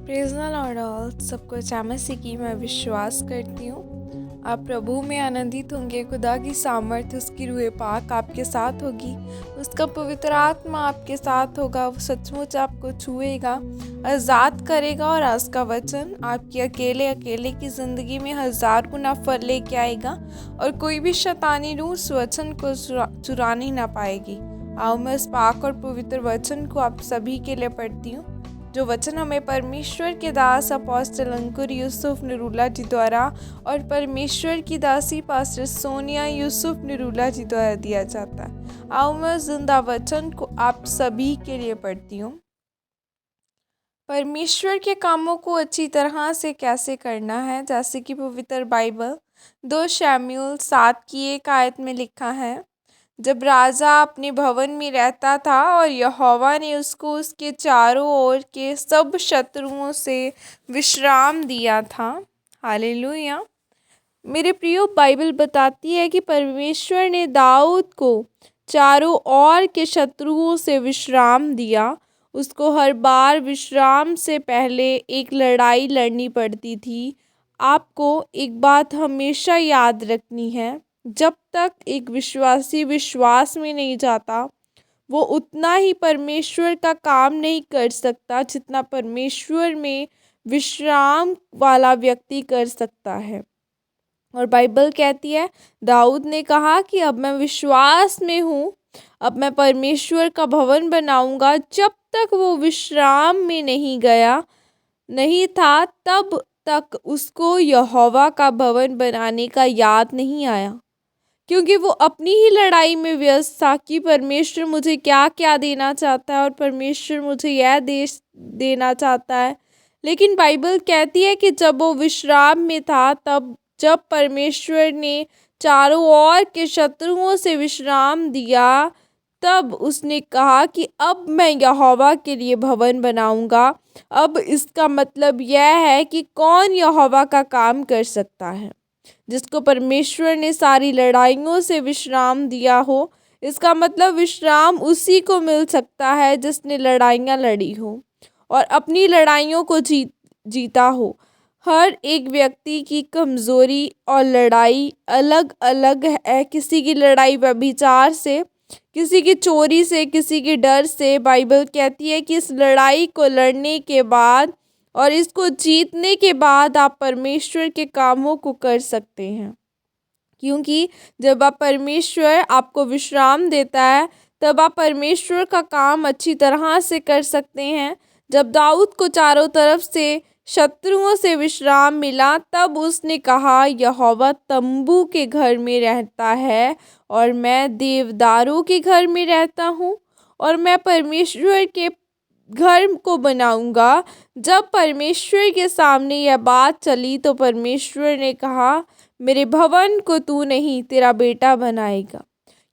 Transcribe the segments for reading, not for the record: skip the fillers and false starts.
Praise the Lord all. सब कुछ मसीह की मैं विश्वास करती हूँ। आप प्रभु में आनंदित होंगे। खुदा की सामर्थ, उसकी रूह पाक आपके साथ होगी। उसका पवित्र आत्मा आपके साथ होगा। वो सचमुच आपको छुएगा, आज़ाद करेगा और आज का वचन आपकी अकेले की ज़िंदगी में 1000 गुना फल लेके आएगा और कोई भी शैतानी रूह उस वचन को चुरा नहीं ना पाएगी। आओ मैं इस पाक और पवित्र वचन को आप सभी के लिए पढ़ती हूँ, जो वचन हमें परमेश्वर के दास अपोस्टल अंकुर यूसुफ निरूला जी द्वारा और परमेश्वर की दासी पास्टर सोनिया यूसुफ निरूला जी द्वारा दिया जाता है। आओ मैं जिंदा वचन को आप सभी के लिए पढ़ती हूँ। परमेश्वर के कामों को अच्छी तरह से कैसे करना है, जैसे कि पवित्र बाइबल 2 शमूएल 7 की 1 आयत में लिखा है। जब राजा अपने भवन में रहता था और यहोवा ने उसको उसके चारों ओर के सब शत्रुओं से विश्राम दिया था। हालेलुया। मेरे प्रियो, बाइबल बताती है कि परमेश्वर ने दाऊद को चारों ओर के शत्रुओं से विश्राम दिया। उसको हर बार विश्राम से पहले एक लड़ाई लड़नी पड़ती थी। आपको एक बात हमेशा याद रखनी है, जब तक एक विश्वासी विश्वास में नहीं जाता, वो उतना ही परमेश्वर का काम नहीं कर सकता जितना परमेश्वर में विश्राम वाला व्यक्ति कर सकता है। और बाइबल कहती है, दाऊद ने कहा कि अब मैं विश्वास में हूँ, अब मैं परमेश्वर का भवन बनाऊंगा। जब तक वो विश्राम में नहीं था, तब तक उसको यहोवा का भवन बनाने का याद नहीं आया, क्योंकि वो अपनी ही लड़ाई में व्यस्त था कि परमेश्वर मुझे क्या क्या देना चाहता है और परमेश्वर मुझे यह देश देना चाहता है। लेकिन बाइबल कहती है कि जब वो विश्राम में था, तब जब परमेश्वर ने चारों ओर के शत्रुओं से विश्राम दिया, तब उसने कहा कि अब मैं यहोवा के लिए भवन बनाऊंगा। अब इसका मतलब यह है कि कौन यहोवा का काम कर सकता है, जिसको परमेश्वर ने सारी लड़ाइयों से विश्राम दिया हो। इसका मतलब विश्राम उसी को मिल सकता है जिसने लड़ाइयाँ लड़ी हो और अपनी लड़ाइयों को जीता हो। हर एक व्यक्ति की कमज़ोरी और लड़ाई अलग अलग है। किसी की लड़ाई व्यभिचार से, किसी की चोरी से, किसी के डर से। बाइबल कहती है कि इस लड़ाई को लड़ने के बाद और इसको जीतने के बाद आप परमेश्वर के कामों को कर सकते हैं, क्योंकि जब आप परमेश्वर आपको विश्राम देता है, तब आप परमेश्वर का काम अच्छी तरह से कर सकते हैं। जब दाऊद को चारों तरफ से शत्रुओं से विश्राम मिला, तब उसने कहा, यहोवा तंबू के घर में रहता है और मैं देवदारों के घर में रहता हूँ और मैं परमेश्वर के घर को बनाऊंगा। जब परमेश्वर के सामने यह बात चली, तो परमेश्वर ने कहा, मेरे भवन को तू नहीं, तेरा बेटा बनाएगा,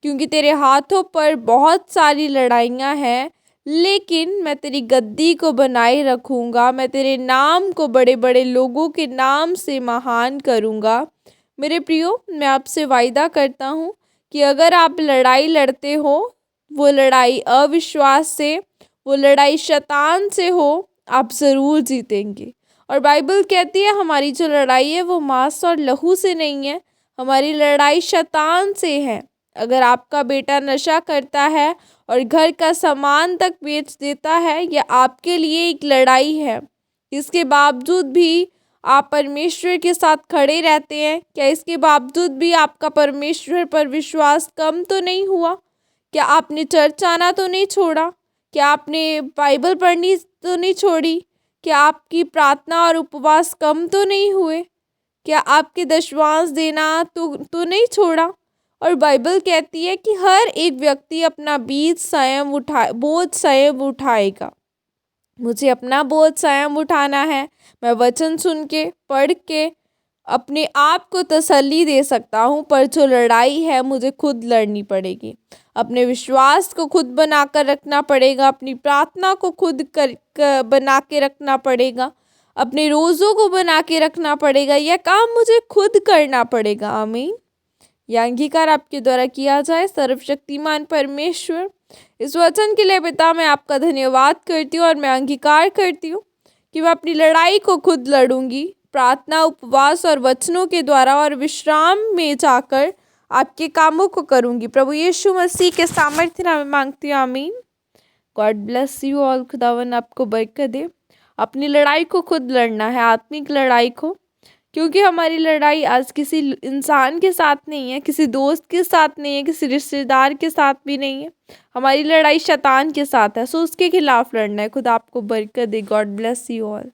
क्योंकि तेरे हाथों पर बहुत सारी लड़ाइयाँ हैं, लेकिन मैं तेरी गद्दी को बनाए रखूँगा। मैं तेरे नाम को बड़े बड़े लोगों के नाम से महान करूँगा। मेरे प्रियो, मैं आपसे वायदा करता हूँ कि अगर आप लड़ाई लड़ते हो, वो लड़ाई अविश्वास से, वो लड़ाई शैतान से हो, आप ज़रूर जीतेंगे। और बाइबल कहती है, हमारी जो लड़ाई है वो मांस और लहू से नहीं है, हमारी लड़ाई शैतान से है। अगर आपका बेटा नशा करता है और घर का सामान तक बेच देता है, यह आपके लिए एक लड़ाई है। इसके बावजूद भी आप परमेश्वर के साथ खड़े रहते हैं। क्या इसके बावजूद भी आपका परमेश्वर पर विश्वास कम तो नहीं हुआ? क्या आपने चर्च आना तो नहीं छोड़ा? क्या आपने बाइबल पढ़नी तो नहीं छोड़ी? क्या आपकी प्रार्थना और उपवास कम तो नहीं हुए? क्या आपके दशवांश देना तो नहीं छोड़ा? और बाइबल कहती है कि हर एक व्यक्ति अपना बोझ स्वयं उठाएगा। मुझे अपना बोझ स्वयं उठाना है। मैं वचन सुन के, पढ़ के अपने आप को तसल्ली दे सकता हूँ, पर जो लड़ाई है मुझे खुद लड़नी पड़ेगी। अपने विश्वास को खुद बना कर रखना पड़ेगा, अपनी प्रार्थना को खुद बना के रखना पड़ेगा, अपने रोज़ों को बना के रखना पड़ेगा। यह काम मुझे खुद करना पड़ेगा। आमीन। यह अंगीकार आपके द्वारा किया जाए। सर्वशक्तिमान परमेश्वर, इस वचन के लिए पिता मैं आपका धन्यवाद करती हूँ और मैं अंगीकार करती हूँ कि मैं अपनी लड़ाई को खुद लड़ूंगी, प्रार्थना, उपवास और वचनों के द्वारा, और विश्राम में जाकर आपके कामों को करूंगी। प्रभु यीशु मसीह के सामर्थ्य नाम में मांगती हूँ, आमीन। God bless you all. खुदावन आपको बरकत दे। अपनी लड़ाई को खुद लड़ना है, आत्मिक लड़ाई को, क्योंकि हमारी लड़ाई आज किसी इंसान के साथ नहीं है, किसी दोस्त के साथ नहीं है, किसी रिश्तेदार के साथ भी नहीं है। हमारी लड़ाई शैतान के साथ है, सो उसके खिलाफ लड़ना है। खुदा आपको बरकत दे। God bless you all.